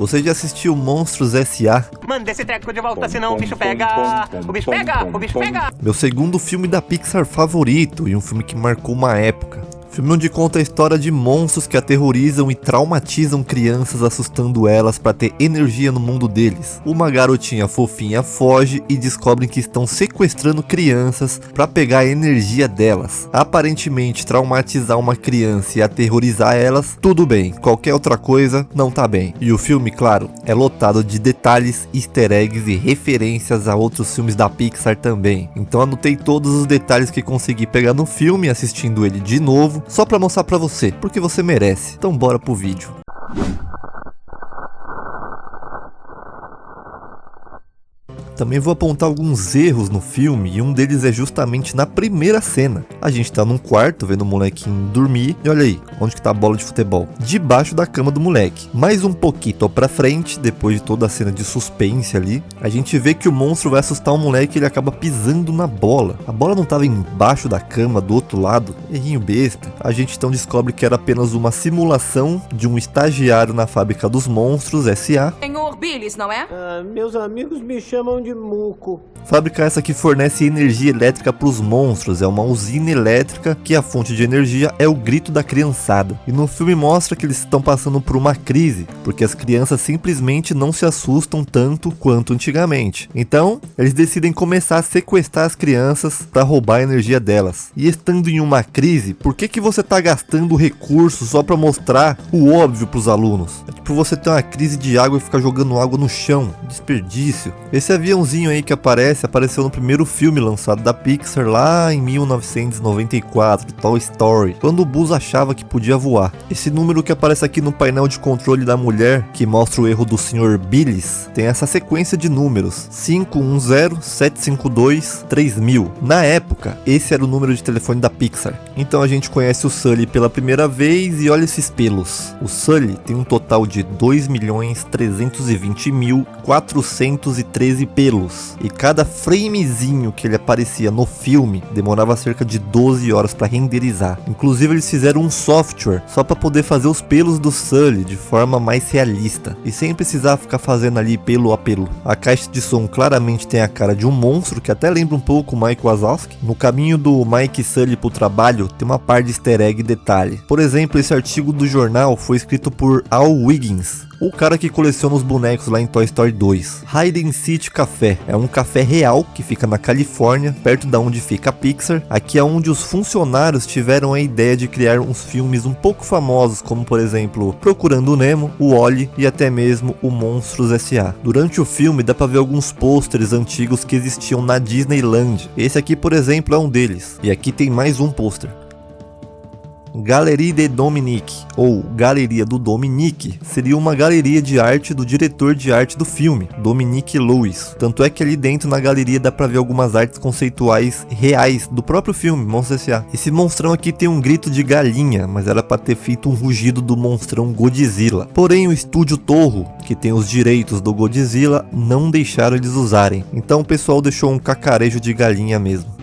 você já assistiu Monstros S.A.? Manda esse treco de volta, senão o bicho pega! O bicho pega! O bicho pega! Meu segundo filme da Pixar favorito e um filme que marcou uma época. Filme onde conta a história de monstros que aterrorizam e traumatizam crianças, assustando elas para ter energia no mundo deles. Uma garotinha fofinha foge e descobrem que estão sequestrando crianças para pegar a energia delas. Aparentemente, traumatizar uma criança e aterrorizar elas, tudo bem. Qualquer outra coisa, não tá bem. E o filme, claro, é lotado de detalhes, easter eggs e referências a outros filmes da Pixar também. Então anotei todos os detalhes que consegui pegar no filme, assistindo ele de novo, só pra mostrar pra você, porque você merece. Então bora pro vídeo. Também vou apontar alguns erros no filme, e um deles é justamente na primeira cena. A gente tá num quarto vendo o molequinho dormir, e olha aí, onde que tá a bola de futebol? Debaixo da cama do moleque. Mais um pouquinho pra frente, depois de toda a cena de suspense ali, a gente vê que o monstro vai assustar o moleque e ele acaba pisando na bola. A bola não tava embaixo da cama, do outro lado. Errinho besta. A gente então descobre que era apenas uma simulação de um estagiário na fábrica dos monstros, S.A. Senhor Billis, não é? Meus amigos me chamam de Muco. Fábrica essa que fornece energia elétrica para os monstros, é uma usina elétrica que a fonte de energia é o grito da criançada. E no filme mostra que eles estão passando por uma crise, porque as crianças simplesmente não se assustam tanto quanto antigamente. Então, eles decidem começar a sequestrar as crianças para roubar a energia delas. E estando em uma crise, por que você está gastando recursos só para mostrar o óbvio para os alunos? É tipo você ter uma crise de água e ficar jogando água no chão, desperdício. Esse aviãozinho aí que apareceu no primeiro filme lançado da Pixar lá em 1994, Toy Story, quando o Buzz achava que podia voar. Esse número que aparece aqui no painel de controle da mulher, que mostra o erro do Sr. Billis, tem essa sequência de números, 510-752-3000. Na época, esse era o número de telefone da Pixar. Então a gente conhece o Sully pela primeira vez e olha esses pelos. O Sully tem um total de 2.320.413 pelos. E cada framezinho que ele aparecia no filme demorava cerca de 12 horas para renderizar. Inclusive eles fizeram um software só para poder fazer os pelos do Sully de forma mais realista e sem precisar ficar fazendo ali pelo a pelo. A caixa de som claramente tem a cara de um monstro que até lembra um pouco o Mike Wazowski. No caminho do Mike e Sully pro trabalho tem uma par de easter egg e detalhe. Por exemplo, esse artigo do jornal foi escrito por Al Wiggins, o cara que coleciona os bonecos lá em Toy Story 2. Hayden City Café é um café real que fica na Califórnia, perto da onde fica a Pixar. Aqui é onde os funcionários tiveram a ideia de criar uns filmes um pouco famosos, como por exemplo Procurando o Nemo, o Wall-E e até mesmo o Monstros S.A. Durante o filme dá pra ver alguns pôsteres antigos que existiam na Disneyland. Esse aqui, por exemplo, é um deles. E aqui tem mais um pôster. Galerie de Dominique, ou Galeria do Dominique, seria uma galeria de arte do diretor de arte do filme, Dominique Lewis. Tanto é que ali dentro na galeria dá pra ver algumas artes conceituais reais do próprio filme, Monstros S.A. Esse monstrão aqui tem um grito de galinha, mas era pra ter feito um rugido do monstrão Godzilla. Porém o estúdio Toho, que tem os direitos do Godzilla, não deixaram eles usarem. Então o pessoal deixou um cacarejo de galinha mesmo.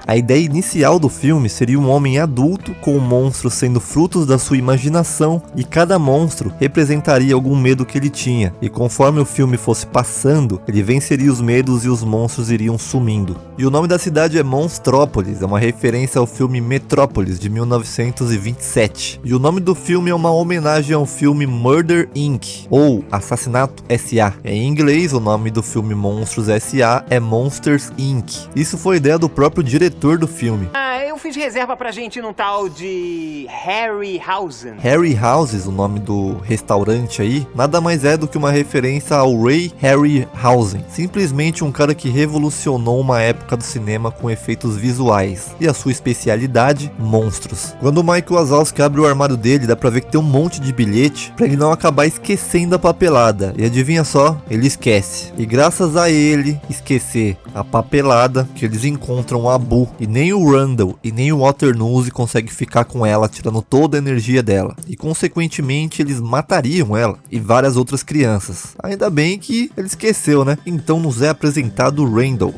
A ideia inicial do filme seria um homem adulto com monstros sendo frutos da sua imaginação e cada monstro representaria algum medo que ele tinha, e conforme o filme fosse passando, ele venceria os medos e os monstros iriam sumindo. E o nome da cidade é Monstrópolis, é uma referência ao filme Metrópolis de 1927. E o nome do filme é uma homenagem ao filme Murder Inc. ou Assassinato S.A. Em inglês, o nome do filme Monstros S.A. é Monsters Inc. Isso foi ideia do próprio diretor do filme. Eu fiz reserva pra gente num tal de Harryhausen. Harry Houses, o nome do restaurante aí, nada mais é do que uma referência ao Ray Harryhausen, simplesmente um cara que revolucionou uma época do cinema com efeitos visuais e a sua especialidade, monstros. Quando o Mike Wazowski abre o armário dele, dá pra ver que tem um monte de bilhete pra ele não acabar esquecendo a papelada, e adivinha só, ele esquece. E graças a ele esquecer a papelada, que eles encontram o Abu, e nem o Randall e nem o Waternoose conseguem ficar com ela, tirando toda a energia dela. E consequentemente eles matariam ela e várias outras crianças. Ainda bem que ele esqueceu, né? Então nos é apresentado o Randall.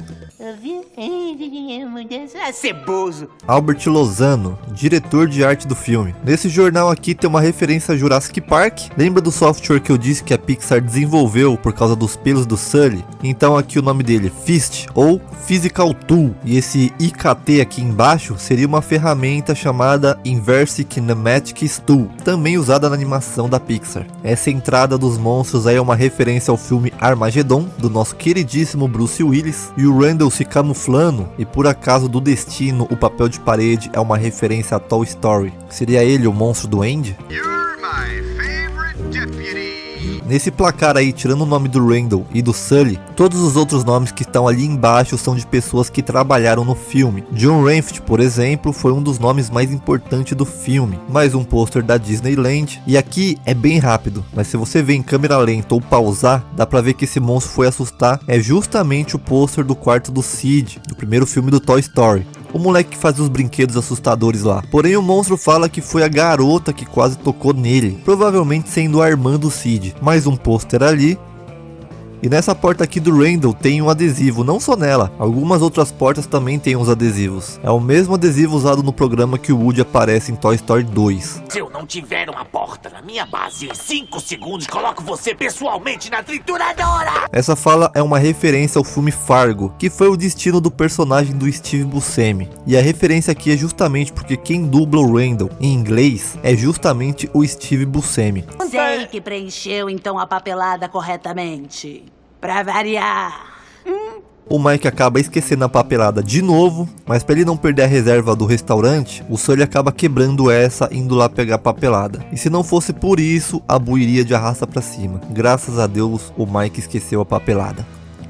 Ceboso. Albert Lozano, diretor de arte do filme. Nesse jornal aqui tem uma referência a Jurassic Park. Lembra do software que eu disse que a Pixar desenvolveu por causa dos pelos do Sully? Então aqui o nome dele é FIST ou Physical Tool. E esse IKT aqui embaixo seria uma ferramenta chamada Inverse Kinematic Tool, também usada na animação da Pixar. Essa entrada dos monstros aí é uma referência ao filme Armageddon, do nosso queridíssimo Bruce Willis. E o Randall se camuflando, e por acaso do destino, o papel de parede é uma referência a Toy Story. Seria ele o monstro do Andy? Nesse placar aí, tirando o nome do Randall e do Sully, todos os outros nomes que estão ali embaixo são de pessoas que trabalharam no filme. John Renfield, por exemplo, foi um dos nomes mais importantes do filme. Mais um pôster da Disneyland. E aqui é bem rápido, mas se você ver em câmera lenta ou pausar, dá pra ver que esse monstro foi assustar. É justamente o pôster do quarto do Sid, do primeiro filme do Toy Story. O moleque que faz os brinquedos assustadores lá. Porém o monstro fala que foi a garota que quase tocou nele, provavelmente sendo a irmã do Sid. Mais um pôster ali. E nessa porta aqui do Randall tem um adesivo, não só nela, algumas outras portas também tem uns adesivos. É o mesmo adesivo usado no programa que o Woody aparece em Toy Story 2. Se eu não tiver uma porta na minha base em 5 segundos, coloco você pessoalmente na trituradora! Essa fala é uma referência ao filme Fargo, que foi o destino do personagem do Steve Buscemi. E a referência aqui é justamente porque quem dubla o Randall em inglês é justamente o Steve Buscemi. Sei que preencheu então a papelada corretamente. Pra variar. O Mike acaba esquecendo a papelada de novo, mas para ele não perder a reserva do restaurante, o Sully acaba quebrando essa indo lá pegar a papelada. E se não fosse por isso, a Boo iria de arrasta pra cima. Graças a Deus, o Mike esqueceu a papelada.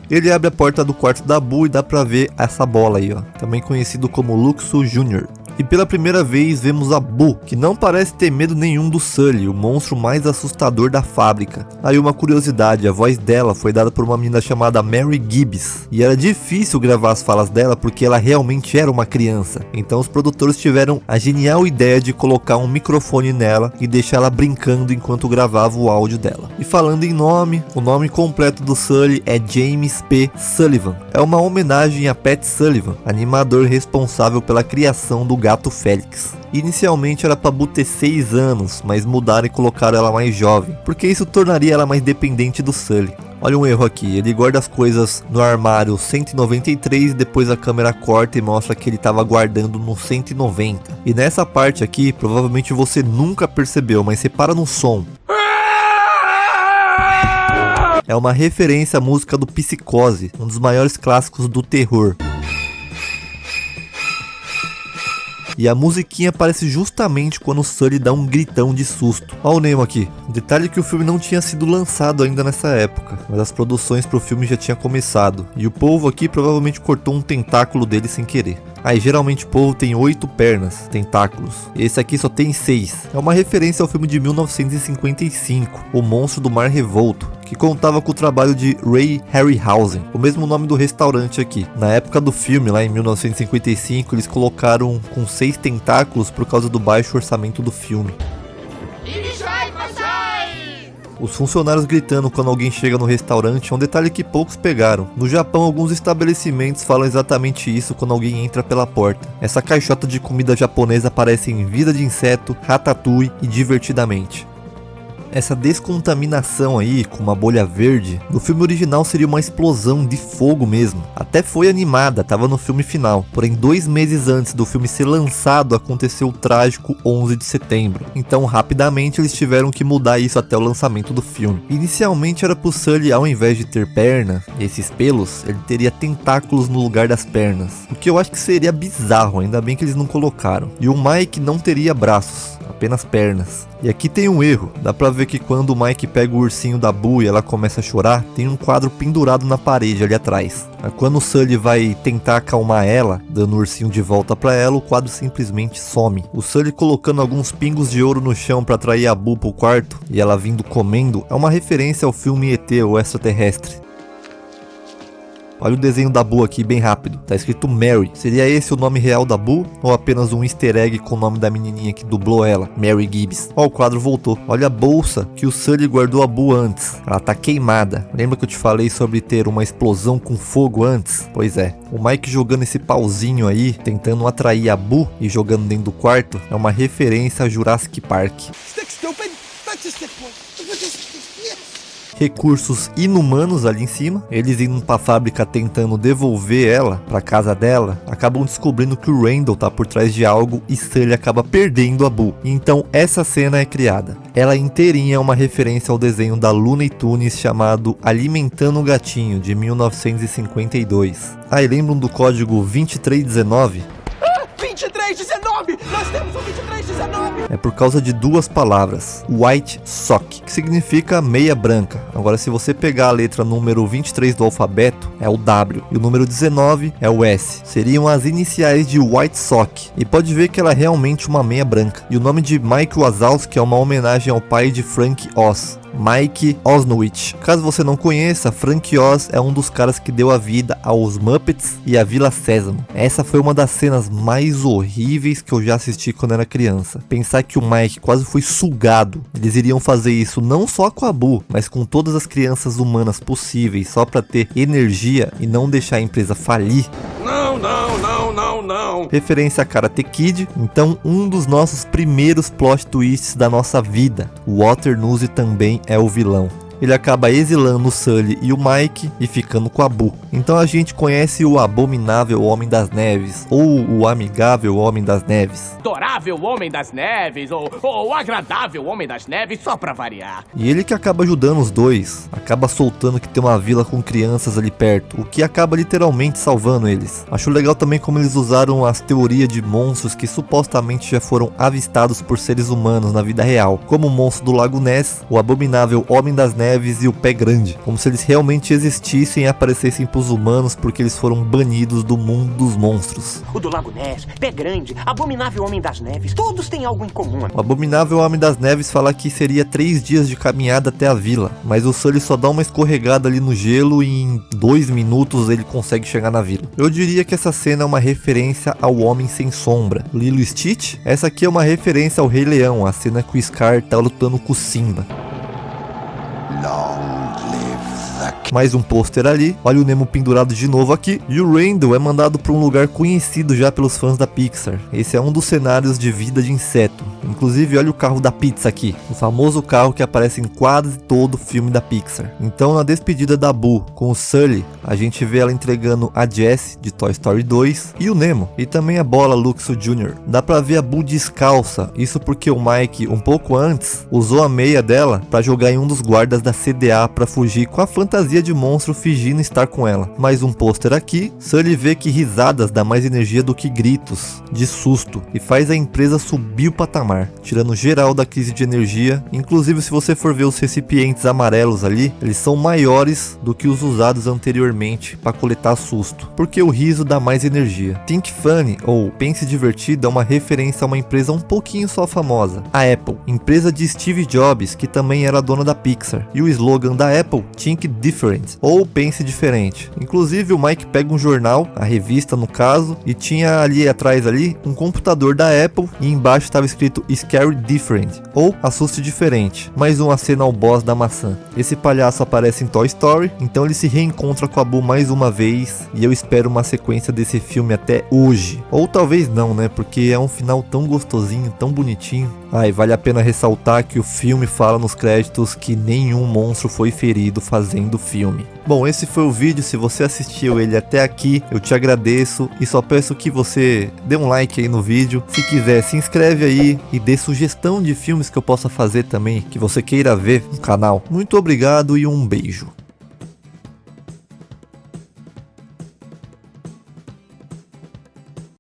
Ele abre a porta do quarto da Boo e dá pra ver essa bola aí, ó, também conhecido como Luxo Jr. E pela primeira vez vemos a Boo, que não parece ter medo nenhum do Sully, o monstro mais assustador da fábrica. Aí uma curiosidade, a voz dela foi dada por uma menina chamada Mary Gibbs. E era difícil gravar as falas dela porque ela realmente era uma criança. Então os produtores tiveram a genial ideia de colocar um microfone nela e deixar ela brincando enquanto gravava o áudio dela. E falando em nome, o nome completo do Sully é James P. Sullivan. É uma homenagem a Pat Sullivan, animador responsável pela criação do gato Félix. Inicialmente era pra Boo ter 6 anos, mas mudaram e colocaram ela mais jovem, porque isso tornaria ela mais dependente do Sully. Olha um erro aqui, ele guarda as coisas no armário 193, depois a câmera corta e mostra que ele estava guardando no 190. E nessa parte aqui, provavelmente você nunca percebeu, mas repara no som. É uma referência à música do Psicose, um dos maiores clássicos do terror. E a musiquinha aparece justamente quando o Sully dá um gritão de susto. Olha o Nemo aqui. Detalhe que o filme não tinha sido lançado ainda nessa época, mas as produções pro filme já tinham começado. E o polvo aqui provavelmente cortou um tentáculo dele sem querer. Aí geralmente o polvo tem 8 pernas, tentáculos. Esse aqui só tem 6. É uma referência ao filme de 1955, O Monstro do Mar Revolto, que contava com o trabalho de Ray Harryhausen, o mesmo nome do restaurante aqui. Na época do filme, lá em 1955, eles colocaram com 6 tentáculos por causa do baixo orçamento do filme. Os funcionários gritando quando alguém chega no restaurante é um detalhe que poucos pegaram. No Japão, alguns estabelecimentos falam exatamente isso quando alguém entra pela porta. Essa caixota de comida japonesa aparece em Vida de Inseto, Ratatouille e Divertidamente. Essa descontaminação aí, com uma bolha verde, no filme original seria uma explosão de fogo mesmo. Até foi animada, tava no filme final. Porém, 2 meses antes do filme ser lançado, aconteceu o trágico 11 de setembro. Então, rapidamente, eles tiveram que mudar isso até o lançamento do filme. Inicialmente era pro Sully, ao invés de ter perna, esses pelos, ele teria tentáculos no lugar das pernas. O que eu acho que seria bizarro, ainda bem que eles não colocaram. E o Mike não teria braços, apenas pernas. E aqui tem um erro, dá pra ver que quando o Mike pega o ursinho da Boo e ela começa a chorar, tem um quadro pendurado na parede ali atrás. Quando o Sully vai tentar acalmar ela, dando o ursinho de volta pra ela, o quadro simplesmente some. O Sully colocando alguns pingos de ouro no chão pra atrair a Boo pro quarto, e ela vindo comendo, é uma referência ao filme ET, o Extraterrestre. Olha o desenho da Boo aqui bem rápido, tá escrito Mary. Seria esse o nome real da Boo ou apenas um easter egg com o nome da menininha que dublou ela, Mary Gibbs? Ó, o quadro voltou. Olha a bolsa que o Sully guardou a Boo antes, ela tá queimada. Lembra que eu te falei sobre ter uma explosão com fogo antes? Pois é, o Mike jogando esse pauzinho aí, tentando atrair a Boo e jogando dentro do quarto, é uma referência a Jurassic Park. Recursos inumanos ali em cima, eles indo pra fábrica tentando devolver ela pra casa dela, acabam descobrindo que o Randall tá por trás de algo e Sully acaba perdendo a Boo. Então essa cena é criada. Ela inteirinha é uma referência ao desenho da Looney Tunes chamado Alimentando o Gatinho, de 1952. Ah, e lembram do código 2319? 2319! Nós temos um 2319! É por causa de duas palavras, White Sock, que significa meia branca. Agora, se você pegar a letra número 23 do alfabeto, é o W, e o número 19 é o S. Seriam as iniciais de White Sock, e pode ver que ela é realmente uma meia branca. E o nome de Mike Wazowski é uma homenagem ao pai de Frank Oz, Mike Osnowitz. Caso você não conheça, Frank Oz é um dos caras que deu a vida aos Muppets e à Vila Sésamo. Essa foi uma das cenas mais horríveis que eu já assisti quando era criança. Pensar que o Mike quase foi sugado. Eles iriam fazer isso não só com a Boo, mas com todas as crianças humanas possíveis, só pra ter energia e não deixar a empresa falir. Não, não, não, não, não. Referência a Karate Kid. Então, um dos nossos primeiros plot twists da nossa vida. O Waternoose também é o vilão. Ele acaba exilando o Sully e o Mike e ficando com a Boo. Então a gente conhece o abominável Homem das Neves, ou o amigável Homem das Neves. Adorável Homem das Neves, ou o agradável Homem das Neves, só pra variar. E ele que acaba ajudando os dois, acaba soltando que tem uma vila com crianças ali perto, o que acaba literalmente salvando eles. Acho legal também como eles usaram as teorias de monstros que supostamente já foram avistados por seres humanos na vida real, como o monstro do Lago Ness, o abominável Homem das Neves e o Pé Grande, como se eles realmente existissem e aparecessem pros humanos porque eles foram banidos do mundo dos monstros. O do Lago Ness, Pé Grande, Abominável Homem das Neves, todos têm algo em comum. O abominável Homem das Neves fala que seria 3 dias de caminhada até a vila, mas o Sully só dá uma escorregada ali no gelo e em 2 minutos ele consegue chegar na vila. Eu diria que essa cena é uma referência ao Homem Sem Sombra. Lilo e Stitch? Essa aqui é uma referência ao Rei Leão, a cena que o Scar tá lutando com o Simba. Mais um pôster ali, olha o Nemo pendurado de novo aqui, e o Randall é mandado para um lugar conhecido já pelos fãs da Pixar. Esse é um dos cenários de vida de inseto. Inclusive, olha o carro da pizza aqui, o famoso carro que aparece em quase todo filme da Pixar. Então, na despedida da Boo com o Sully, a gente vê ela entregando a Jessie de Toy Story 2 e o Nemo, e também a Bola Luxo Jr. Dá pra ver a Boo descalça, isso porque o Mike, um pouco antes, usou a meia dela para jogar em um dos guardas da CDA para fugir com a fantasia de monstro fingindo estar com ela. Mais um pôster aqui, Sully vê que risadas dá mais energia do que gritos, de susto, e faz a empresa subir o patamar, tirando geral da crise de energia. Inclusive, se você for ver os recipientes amarelos ali, eles são maiores do que os usados anteriormente para coletar susto, porque o riso dá mais energia. Think Funny, ou Pense Divertido, é uma referência a uma empresa um pouquinho só famosa, a Apple, empresa de Steve Jobs, que também era dona da Pixar, e o slogan da Apple, Think Different, ou Pense Diferente. Inclusive, o Mike pega um jornal, a revista no caso, e tinha ali atrás ali um computador da Apple e embaixo estava escrito Scary Different, ou Assuste Diferente. Mais uma cena ao boss da maçã. Esse palhaço aparece em Toy Story, então ele se reencontra com a Boo mais uma vez, e eu espero uma sequência desse filme até hoje. Ou talvez não, né, porque é um final tão gostosinho, tão bonitinho. E vale a pena ressaltar que o filme fala nos créditos que nenhum monstro foi ferido fazendo o filme. Bom, esse foi o vídeo. Se você assistiu ele até aqui, eu te agradeço e só peço que você dê um like aí no vídeo. Se quiser, se inscreve aí e dê sugestão de filmes que eu possa fazer também, que você queira ver no canal. Muito obrigado e um beijo.